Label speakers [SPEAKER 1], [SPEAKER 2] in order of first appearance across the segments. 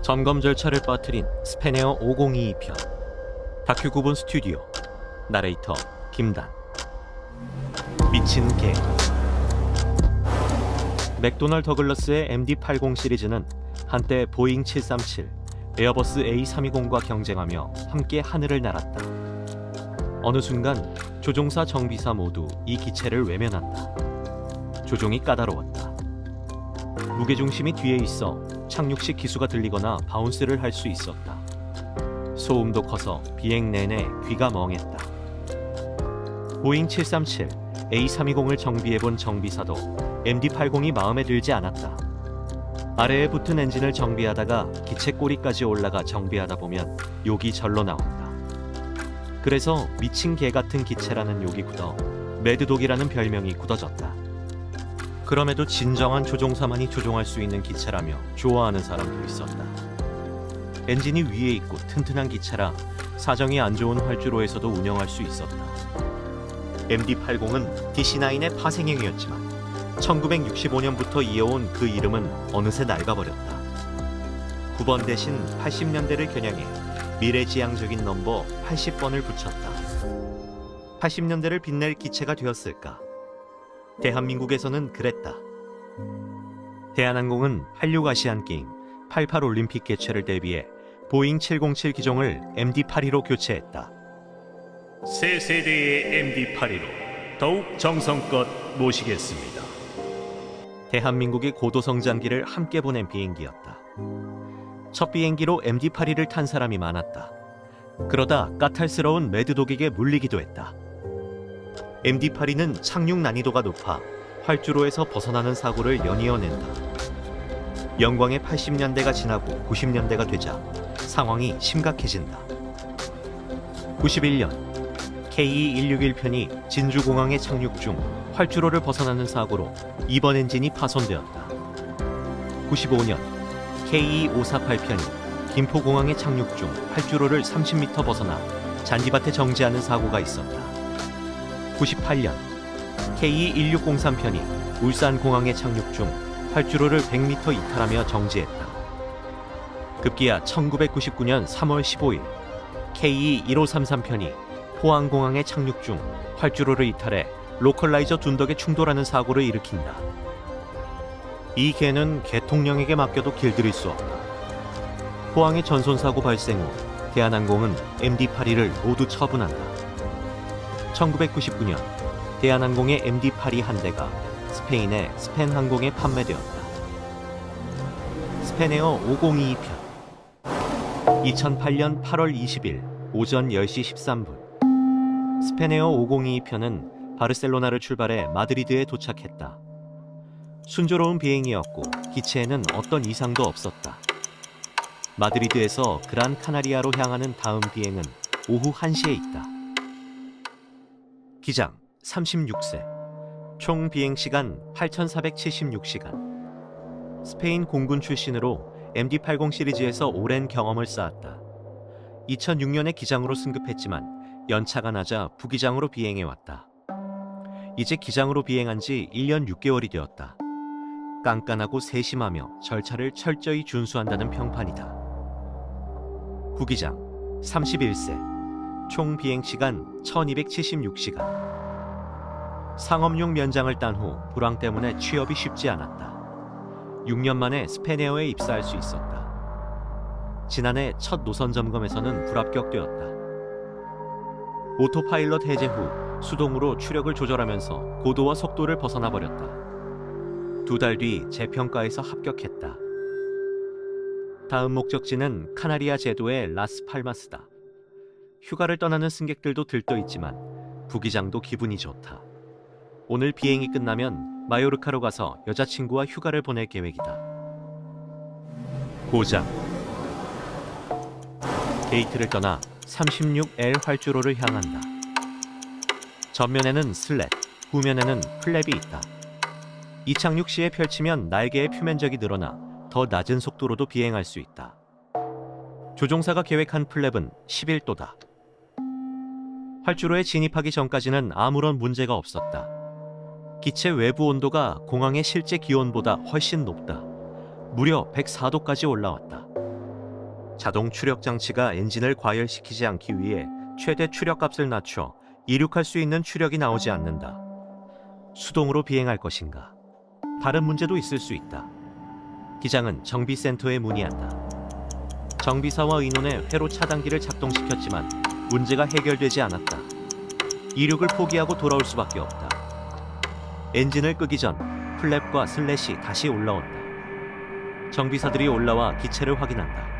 [SPEAKER 1] 점검 절차를 빠뜨린 스페네어 5022편. 다큐 구본 스튜디오. 나레이터 김단. 미친 개. 맥도널 더글러스의 MD-80 시리즈는 한때 보잉 737, 에어버스 A320과 경쟁하며 함께 하늘을 날았다. 어느 순간 조종사 정비사 모두 이 기체를 외면한다. 조종이 까다로웠다. 무게중심이 뒤에 있어 착륙 시 기수가 들리거나 바운스를 할 수 있었다. 소음도 커서 비행 내내 귀가 멍했다. 보잉 737, A320을 정비해본 정비사도 MD-80이 마음에 들지 않았다. 아래에 붙은 엔진을 정비하다가 기체 꼬리까지 올라가 정비하다 보면 욕이 절로 나온다. 그래서 미친 개 같은 기체라는 욕이 굳어 매드독이라는 별명이 굳어졌다. 그럼에도 진정한 조종사만이 조종할 수 있는 기체라며 좋아하는 사람도 있었다. 엔진이 위에 있고 튼튼한 기체라 사정이 안 좋은 활주로에서도 운영할 수 있었다. MD-80은 DC-9의 파생형이었지만 1965년부터 이어온 그 이름은 어느새 낡아버렸다. 9번 대신 80년대를 겨냥해 미래지향적인 넘버 80번을 붙였다. 80년대를 빛낼 기체가 되었을까? 대한민국에서는 그랬다. 대한항공은 86 아시안게임, 88 올림픽 개최를 대비해 보잉 707 기종을 MD-82로 교체했다. 새 세대의 MD-82로 더욱 정성껏 모시겠습니다. 대한민국의 고도성장기를 함께 보낸 비행기였다. 첫 비행기로 MD-82를 탄 사람이 많았다. 그러다 까탈스러운 매드독에게 물리기도 했다. MD-82는 착륙 난이도가 높아 활주로에서 벗어나는 사고를 연이어낸다. 영광의 80년대가 지나고 90년대가 되자 상황이 심각해진다. 91년 KE-161편이 진주공항에 착륙 중 활주로를 벗어나는 사고로 2번 엔진이 파손되었다. 95년 KE-548편이 김포공항에 착륙 중 활주로를 30m 벗어나 잔디밭에 정지하는 사고가 있었다. 98년 KE-1603편이 울산공항에 착륙 중 활주로를 100m 이탈하며 정지했다. 급기야 1999년 3월 15일 KE-1533편이 포항공항에 착륙 중 활주로를 이탈해 로컬라이저 둔덕에 충돌하는 사고를 일으킨다. 이 개는 개통령에게 맡겨도 길들일 수 없다. 포항의 전손사고 발생 후 대한항공은 MD-82를 모두 처분한다. 1999년 대한항공의 MD-82 한 대가 스페인의 스펜항공에 판매되었다. 스페네어 5022편. 2008년 8월 20일 오전 10시 13분 스페네어 5022편은 바르셀로나를 출발해 마드리드에 도착했다. 순조로운 비행이었고 기체에는 어떤 이상도 없었다. 마드리드에서 그란 카나리아로 향하는 다음 비행은 오후 1시에 있다. 기장 36세, 총 비행시간 8,476시간. 스페인 공군 출신으로 MD-80 시리즈에서 오랜 경험을 쌓았다. 2006년에 기장으로 승급했지만 연차가 낮아 부기장으로 비행해왔다. 이제 기장으로 비행한 지 1년 6개월이 되었다. 깐깐하고 세심하며 절차를 철저히 준수한다는 평판이다. 부기장 31세, 총 비행시간 1276시간. 상업용 면장을 딴 후 불황 때문에 취업이 쉽지 않았다. 6년 만에 스페네어에 입사할 수 있었다. 지난해 첫 노선 점검에서는 불합격되었다. 오토파일럿 해제 후 수동으로 추력을 조절하면서 고도와 속도를 벗어나 버렸다. 2달 뒤 재평가에서 합격했다. 다음 목적지는 카나리아 제도의 라스팔마스다. 휴가를 떠나는 승객들도 들떠있지만 부기장도 기분이 좋다. 오늘 비행이 끝나면 마요르카로 가서 여자친구와 휴가를 보낼 계획이다. 고장. 게이트를 떠나 36L 활주로를 향한다. 전면에는 슬랫, 후면에는 플랩이 있다. 이착륙 시에 펼치면 날개의 표면적이 늘어나 더 낮은 속도로도 비행할 수 있다. 조종사가 계획한 플랩은 11도다. 활주로에 진입하기 전까지는 아무런 문제가 없었다. 기체 외부 온도가 공항의 실제 기온보다 훨씬 높다. 무려 104도까지 올라왔다. 자동 추력 장치가 엔진을 과열시키지 않기 위해 최대 추력값을 낮춰 이륙할 수 있는 추력이 나오지 않는다. 수동으로 비행할 것인가? 다른 문제도 있을 수 있다. 기장은 정비센터에 문의한다. 정비사와 의논해 회로 차단기를 작동시켰지만 문제가 해결되지 않았다. 이륙을 포기하고 돌아올 수밖에 없다. 엔진을 끄기 전 플랩과 슬랫이 다시 올라온다. 정비사들이 올라와 기체를 확인한다.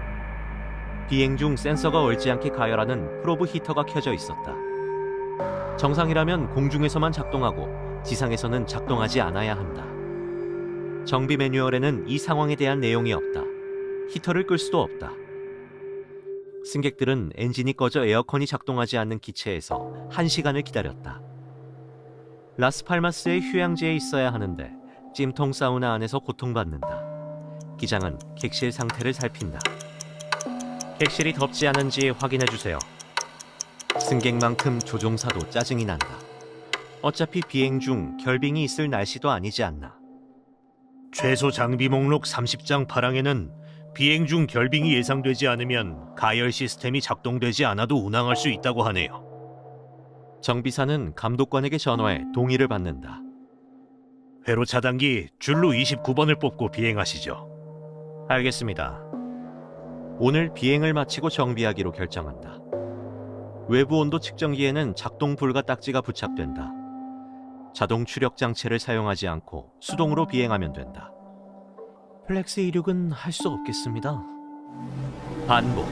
[SPEAKER 1] 비행 중 센서가 얼지 않게 가열하는 프로브 히터가 켜져 있었다. 정상이라면 공중에서만 작동하고 지상에서는 작동하지 않아야 한다. 정비 매뉴얼에는 이 상황에 대한 내용이 없다. 히터를 끌 수도 없다. 승객들은 엔진이 꺼져 에어컨이 작동하지 않는 기체에서 1시간을 기다렸다. 라스팔마스의 휴양지에 있어야 하는데 찜통 사우나 안에서 고통받는다. 기장은 객실 상태를 살핀다. 객실이 덥지 않은지 확인해주세요. 승객만큼 조종사도 짜증이 난다. 어차피 비행 중 결빙이 있을 날씨도 아니지 않나.
[SPEAKER 2] 최소 장비 목록 30장 8항에는 비행 중 결빙이 예상되지 않으면 가열 시스템이 작동되지 않아도 운항할 수 있다고 하네요.
[SPEAKER 1] 정비사는 감독관에게 전화해 동의를 받는다.
[SPEAKER 2] 회로 차단기 줄로 29번을 뽑고 비행하시죠.
[SPEAKER 1] 알겠습니다. 오늘 비행을 마치고 정비하기로 결정한다. 외부 온도 측정기에는 작동 불가 딱지가 부착된다. 자동 추력 장치를 사용하지 않고 수동으로 비행하면 된다. 플렉스 이륙은 할 수 없겠습니다. 반복.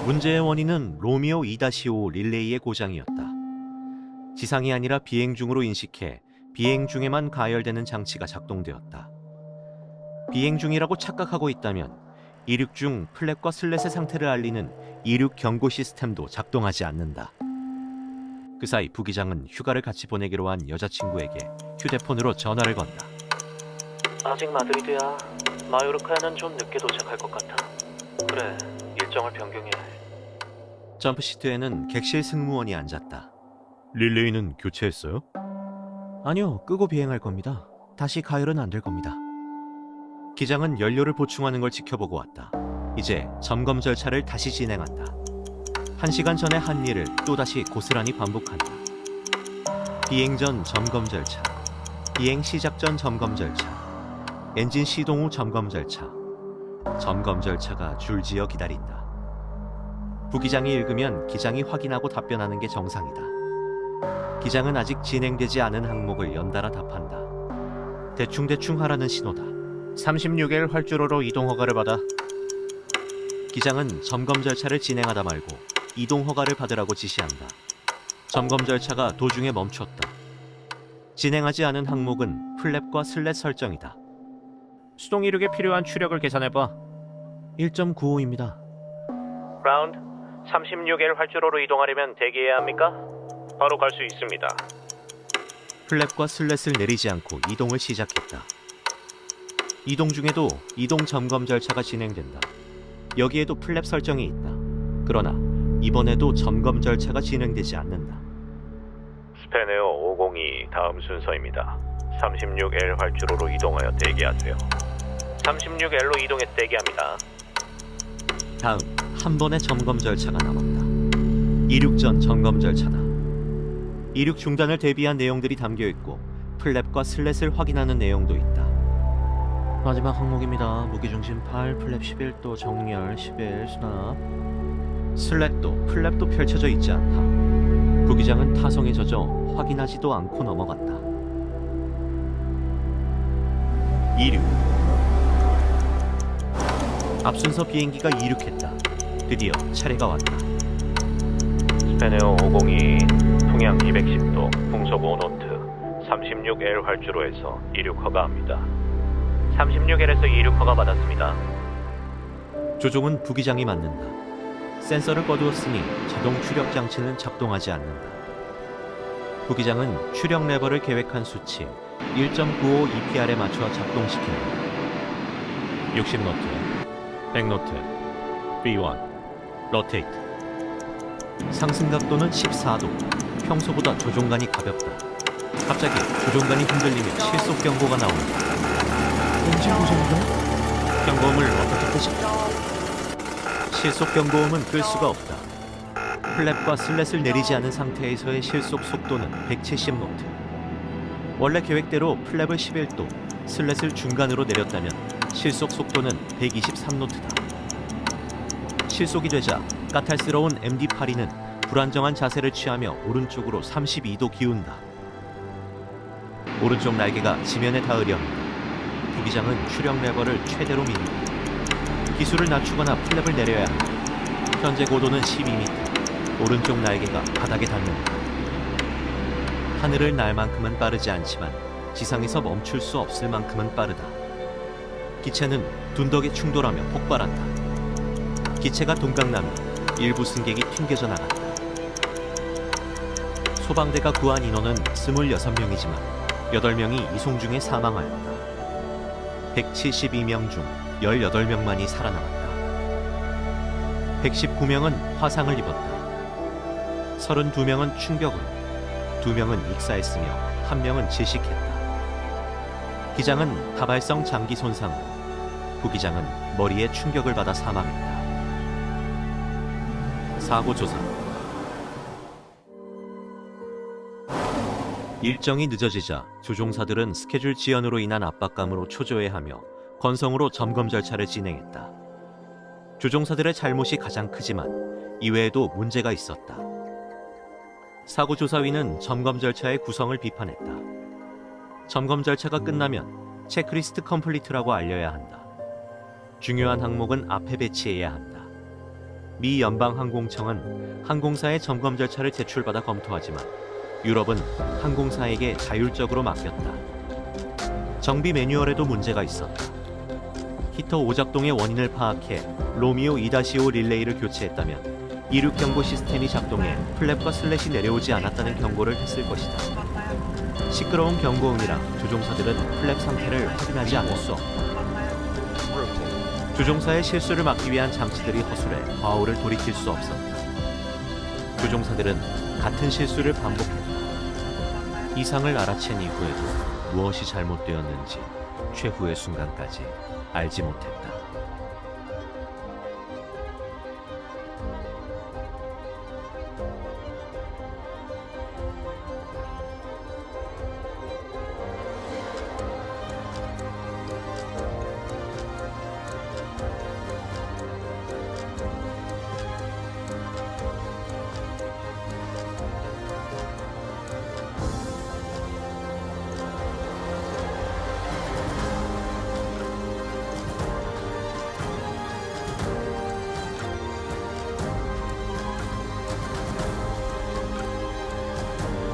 [SPEAKER 1] 문제의 원인은 로미오 2-5 릴레이의 고장이었다. 지상이 아니라 비행 중으로 인식해 비행 중에만 가열되는 장치가 작동되었다. 비행 중이라고 착각하고 있다면 이륙 중 플랩과 슬랫의 상태를 알리는 이륙 경고 시스템도 작동하지 않는다. 그 사이 부기장은 휴가를 같이 보내기로 한 여자친구에게 휴대폰으로 전화를 건다.
[SPEAKER 3] 아직 마드리드야. 마요르카에는 좀 늦게 도착할 것 같아. 그래, 일정을 변경해야 해.
[SPEAKER 1] 점프시트에는 객실 승무원이 앉았다.
[SPEAKER 2] 릴레이는 교체했어요?
[SPEAKER 1] 아니요, 끄고 비행할 겁니다. 다시 가열은 안 될 겁니다. 기장은 연료를 보충하는 걸 지켜보고 왔다. 이제 점검 절차를 다시 진행한다. 1시간 전에 한 일을 또다시 고스란히 반복한다. 비행 전 점검 절차, 비행 시작 전 점검 절차, 엔진 시동 후 점검 절차, 점검 절차가 줄지어 기다린다. 부기장이 읽으면 기장이 확인하고 답변하는 게 정상이다. 기장은 아직 진행되지 않은 항목을 연달아 답한다. 대충대충 하라는 신호다. 36일 활주로로 이동 허가를 받아. 기장은 점검 절차를 진행하다 말고 이동 허가를 받으라고 지시한다. 점검 절차가 도중에 멈췄다. 진행하지 않은 항목은 플랩과 슬랫 설정이다. 수동 이륙에 필요한 추력을 계산해봐. 1.95입니다.
[SPEAKER 3] 라운드, 36일 활주로로 이동하려면 대기해야 합니까? 바로 갈 수 있습니다.
[SPEAKER 1] 플랩과 슬랫을 내리지 않고 이동을 시작했다. 이동 중에도 이동 점검 절차가 진행된다. 여기에도 플랩 설정이 있다. 그러나 이번에도 점검 절차가 진행되지 않는다.
[SPEAKER 3] 스페네오 502 다음 순서입니다. 36L 활주로로 이동하여 대기하세요. 36L로 이동해서 대기합니다.
[SPEAKER 1] 다음 한 번의 점검 절차가 남았다. 이륙 전 점검 절차다. 이륙 중단을 대비한 내용들이 담겨 있고 플랩과 슬랫을 확인하는 내용도 있다. 마지막 항목입니다. 무게중심 8, 플랩 11도, 정렬 11, 수납. 슬랫도 플랩도 펼쳐져 있지 않다. 부기장은 타성에 젖어 확인하지도 않고 넘어갔다. 이륙. 앞순서 비행기가 이륙했다. 드디어 차례가 왔다.
[SPEAKER 3] 스페네오 502 풍향 210도 풍속 5노트 36L 활주로에서 이륙 허가합니다. 36L에서 이륙 허가 받았습니다.
[SPEAKER 1] 조종은 부기장이 맡는다. 센서를 꺼두었으니 자동 추력 장치는 작동하지 않는다. 부기장은 추력 레버를 계획한 수치 1.95 EPR에 맞춰 작동시킨다. 60노트, 100노트, B1, 로테이트. 상승 각도는 14도. 평소보다 조종간이 가볍다. 갑자기 조종간이 흔들리며 실속 경고가 나온다. 엔진 고장인가? 경고음을 어떻게 끄실까? 실속 경고음은 끌 수가 없다. 플랩과 슬렛을 내리지 않은 상태에서의 실속 속도는 170노트. 원래 계획대로 플랩을 11도, 슬렛을 중간으로 내렸다면 실속 속도는 123노트다. 실속이 되자 까탈스러운 MD-82는 불안정한 자세를 취하며 오른쪽으로 32도 기운다. 오른쪽 날개가 지면에 닿으려 한다. 부기장은 추력 레버를 최대로 민다. 기술을 낮추거나 플랩을 내려야 한다. 현재 고도는 12m. 오른쪽 날개가 바닥에 닿는다. 하늘을 날 만큼은 빠르지 않지만 지상에서 멈출 수 없을 만큼은 빠르다. 기체는 둔덕에 충돌하며 폭발한다. 기체가 동강나며 일부 승객이 튕겨져 나간다. 소방대가 구한 인원은 26명이지만 8명이 이송 중에 사망하였다. 172명 중 18명만이 살아남았다. 119명은 화상을 입었다. 32명은 충격으로, 2명은 익사했으며 1명은 질식했다. 기장은 다발성 장기 손상으로, 부기장은 머리에 충격을 받아 사망했다. 사고 조사. 일정이 늦어지자 조종사들은 스케줄 지연으로 인한 압박감으로 초조해하며 건성으로 점검 절차를 진행했다. 조종사들의 잘못이 가장 크지만 이외에도 문제가 있었다. 사고조사위는 점검 절차의 구성을 비판했다. 점검 절차가 끝나면 체크리스트 컴플리트라고 알려야 한다. 중요한 항목은 앞에 배치해야 한다. 미 연방항공청은 항공사의 점검 절차를 제출받아 검토하지만 유럽은 항공사에게 자율적으로 맡겼다. 정비 매뉴얼에도 문제가 있었다. 히터 오작동의 원인을 파악해 로미오 2-5 릴레이를 교체했다면 이륙 경고 시스템이 작동해 플랩과 슬렛이 내려오지 않았다는 경고를 했을 것이다. 시끄러운 경고음이라 조종사들은 플랩 상태를 확인하지 않을 수 없다. 조종사의 실수를 막기 위한 장치들이 허술해 과오를 돌이킬 수 없었다. 조종사들은 같은 실수를 반복했다. 이상을 알아챈 이후에도 무엇이 잘못되었는지 최후의 순간까지 알지 못했다.